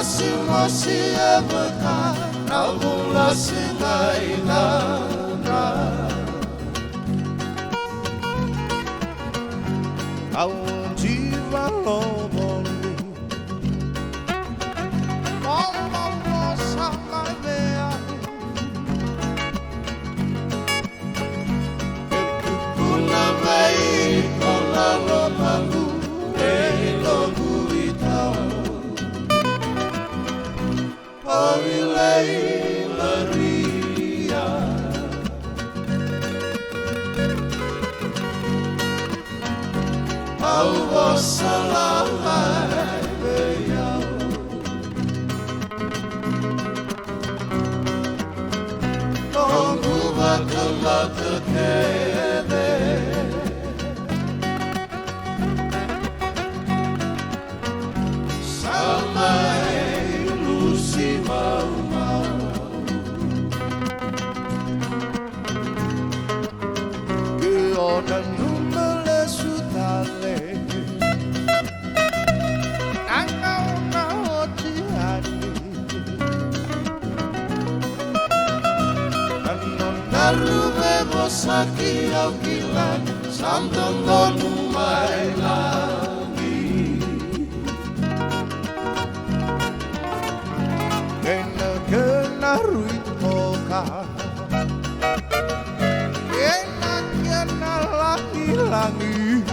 mosi evaka Nabula singainana Aonde valoboni Mama moça maivea Kuna vei kona lopalu Eilogu itau Oilei Maria Au vossa lamai veiau Tongu vakamata kene Samai lusi mau Ona numele sutale Nanga una otiani Nanga ruve mosaki au kilan Santondo numai lagi Kena kena ruit Voqa Langi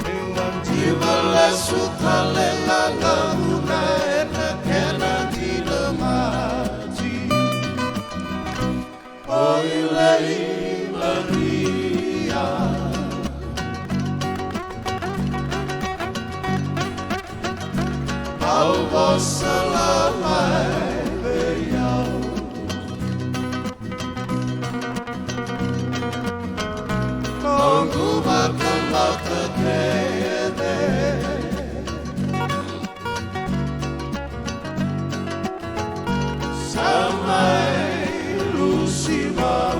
dengan jiwa lesutale langahuna kena dilemaji Oilei Maria Au vossa lamai veiau Tongu vakamata kene Samai lusi mau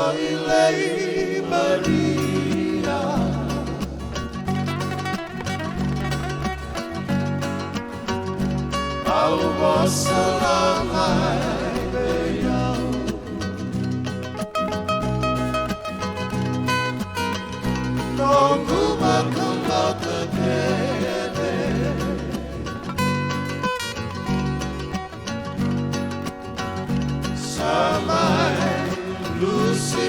Oilei Maria Au vossa lamai veiau Tongu vakamata kene Samai Lucy